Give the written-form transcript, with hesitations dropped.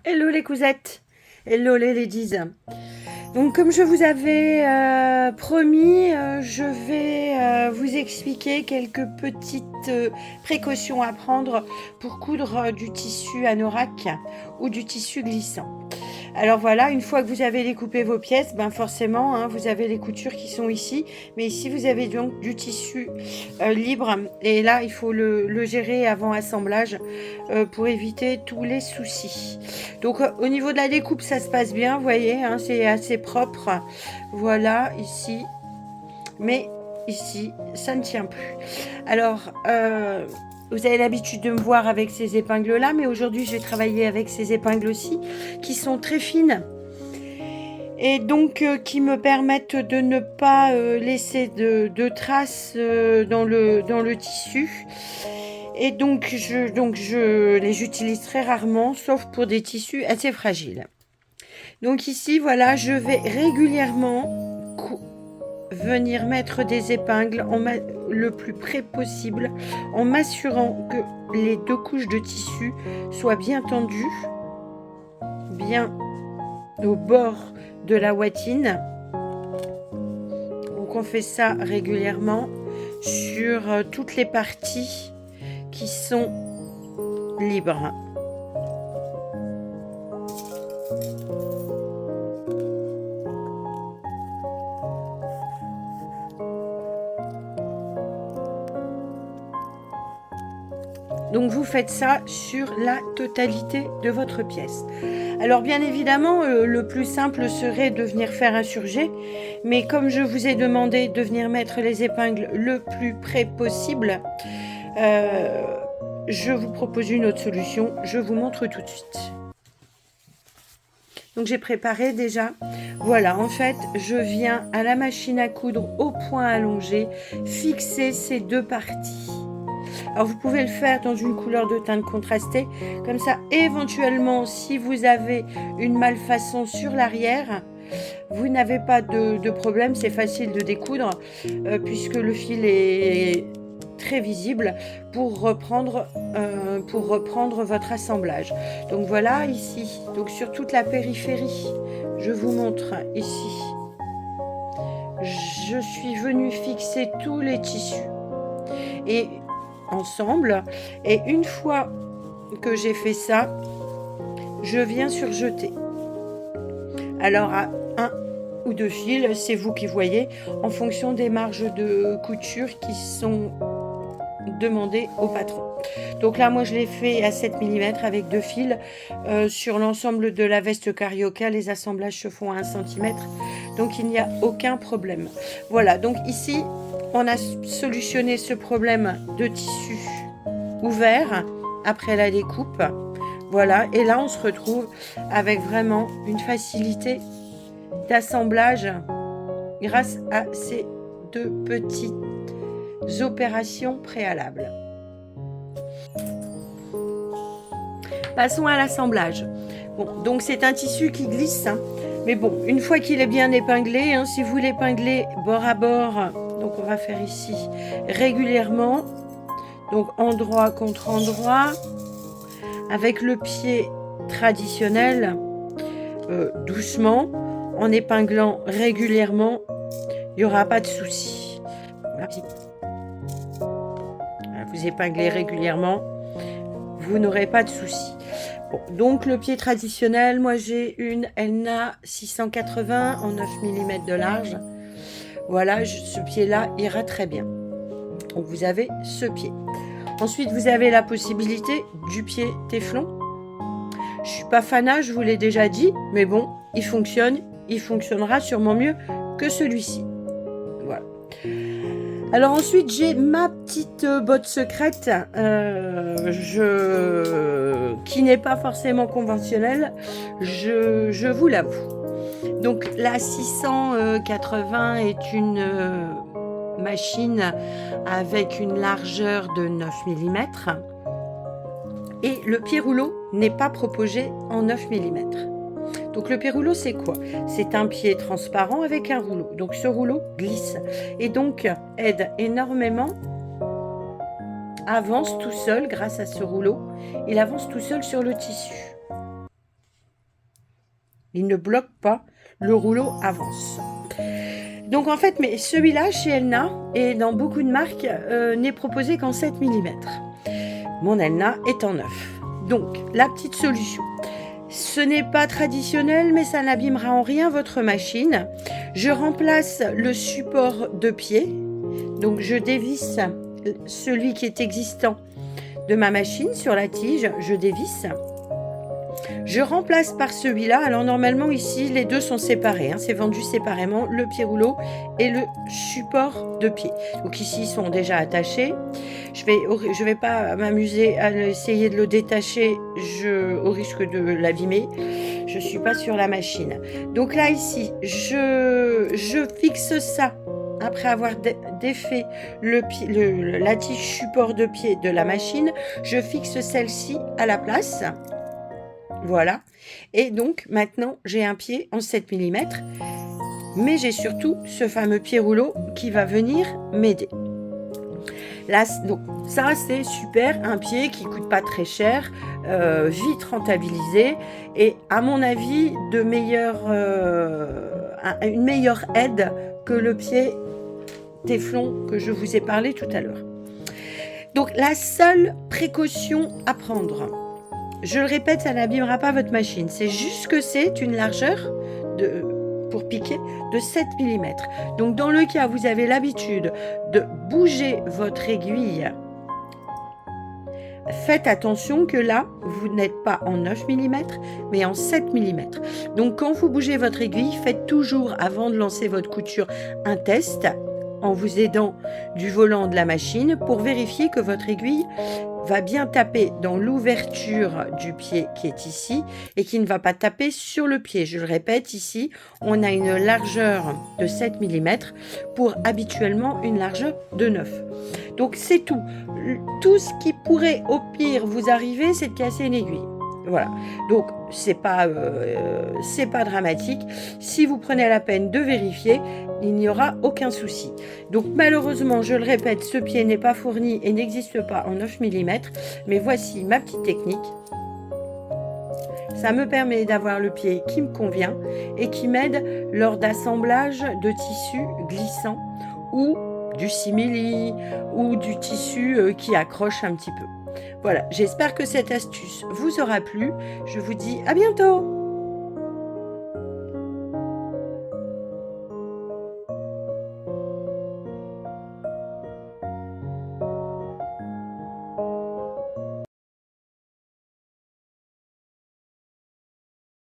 Hello les cousettes, hello les ladies. Donc comme je vous avais promis, je vais vous expliquer quelques petites précautions à prendre pour coudre du tissu anorak ou du tissu glissant. Alors voilà, une fois que vous avez découpé vos pièces, ben forcément, hein, vous avez les coutures qui sont ici. Mais ici, vous avez donc du tissu libre. Et là, il faut le gérer avant assemblage pour éviter tous les soucis. Donc au niveau de la découpe, ça se passe bien, vous voyez, hein, c'est assez propre. Voilà, ici. Mais ici, ça ne tient plus. Alors, vous avez l'habitude de me voir avec ces épingles-là, mais aujourd'hui, je vais travailler avec ces épingles aussi, qui sont très fines et donc qui me permettent de ne pas laisser de traces dans le tissu. Et donc, je les utilise très rarement, sauf pour des tissus assez fragiles. Donc ici, voilà, je vais régulièrement venir mettre des épingles le plus près possible en m'assurant que les deux couches de tissu soient bien tendues, bien au bord de la watine. Donc on fait ça régulièrement sur toutes les parties qui sont libres. Donc vous faites ça sur la totalité de votre pièce. Alors bien évidemment, le plus simple serait de venir faire un surjet, mais comme je vous ai demandé de venir mettre les épingles le plus près possible, je vous propose une autre solution, je vous montre tout de suite. Donc j'ai préparé déjà, voilà, en fait, je viens à la machine à coudre au point allongé, fixer ces deux parties. Alors vous pouvez le faire dans une couleur de teinte contrastée, comme ça éventuellement si vous avez une malfaçon sur l'arrière, vous n'avez pas de problème, c'est facile de découdre puisque le fil est très visible pour reprendre votre assemblage. Donc voilà ici, donc sur toute la périphérie, je vous montre ici. Je suis venue fixer tous les tissus et ensemble, et une fois que j'ai fait ça, je viens surjeter. Alors à 1 ou 2 fils, c'est vous qui voyez, en fonction des marges de couture qui sont demandées au patron. Donc là, moi, je l'ai fait à 7 mm avec 2 fils. Sur l'ensemble de la veste carioca, les assemblages se font à 1 cm. Donc, il n'y a aucun problème. Voilà, donc ici, on a solutionné ce problème de tissu ouvert après la découpe. Voilà, et là, on se retrouve avec vraiment une facilité d'assemblage grâce à ces deux petites opérations préalables. Passons à l'assemblage. Bon, donc c'est un tissu qui glisse, hein, mais bon, une fois qu'il est bien épinglé, hein, si vous l'épinglez bord à bord, donc on va faire ici régulièrement, donc endroit contre endroit, avec le pied traditionnel, doucement, en épinglant régulièrement, il n'y aura pas de souci. Voilà. Vous épinglez régulièrement, vous n'aurez pas de souci. Bon, donc le pied traditionnel, moi j'ai une Elna 680 en 9 mm de large. Voilà, ce pied-là ira très bien. Donc vous avez ce pied. Ensuite, vous avez la possibilité du pied téflon. Je suis pas fanat, je vous l'ai déjà dit, mais bon, il fonctionne, il fonctionnera sûrement mieux que celui-ci. Voilà. Alors ensuite, j'ai ma petite botte secrète qui n'est pas forcément conventionnelle, je vous l'avoue. Donc la 680 est une machine avec une largeur de 9 mm et le pied rouleau n'est pas proposé en 9 mm. Donc le pied rouleau, c'est quoi? C'est un pied transparent avec un rouleau. Donc ce rouleau glisse et donc aide énormément, avance tout seul grâce à ce rouleau. Il avance tout seul sur le tissu. Il ne bloque pas, le rouleau avance. Donc en fait, mais celui-là chez Elna et dans beaucoup de marques n'est proposé qu'en 7 mm. Mon Elna est en 9. Donc la petite solution. Ce n'est pas traditionnel, mais ça n'abîmera en rien votre machine. Je remplace le support de pied. Donc je dévisse celui qui est existant de ma machine sur la tige. Je dévisse. Je remplace par celui-là. Alors normalement ici, les deux sont séparés. C'est vendu séparément, le pied rouleau et le support de pied. Donc ici, ils sont déjà attachés. Je vais pas m'amuser à essayer de le détacher au risque de l'abîmer. Je suis pas sur la machine. Donc là ici, je fixe ça. Après avoir défait la tige support de pied de la machine, je fixe celle-ci à la place. Voilà. Et donc, maintenant, j'ai un pied en 7 mm. Mais j'ai surtout ce fameux pied rouleau qui va venir m'aider. Là, donc, ça, c'est super. Un pied qui ne coûte pas très cher, vite rentabilisé. Et à mon avis, une meilleure aide que le pied téflon que je vous ai parlé tout à l'heure. Donc, la seule précaution à prendre, je le répète, ça n'abîmera pas votre machine. C'est juste que c'est une largeur pour piquer de 7 mm. Donc, dans le cas où vous avez l'habitude de bouger votre aiguille, faites attention que là, vous n'êtes pas en 9 mm, mais en 7 mm. Donc, quand vous bougez votre aiguille, faites toujours, avant de lancer votre couture, un test en vous aidant du volant de la machine pour vérifier que votre aiguille va bien taper dans l'ouverture du pied qui est ici et qui ne va pas taper sur le pied. Je le répète, ici, on a une largeur de 7 mm pour habituellement une largeur de 9. Donc, c'est tout. Tout ce qui pourrait au pire vous arriver, c'est de casser une aiguille. Voilà, donc c'est pas dramatique. Si vous prenez la peine de vérifier, il n'y aura aucun souci. Donc malheureusement, je le répète, ce pied n'est pas fourni et n'existe pas en 9 mm, mais voici ma petite technique. Ça me permet d'avoir le pied qui me convient et qui m'aide lors d'assemblage de tissus glissants ou du simili ou du tissu qui accroche un petit peu. Voilà, j'espère que cette astuce vous aura plu. Je vous dis à bientôt!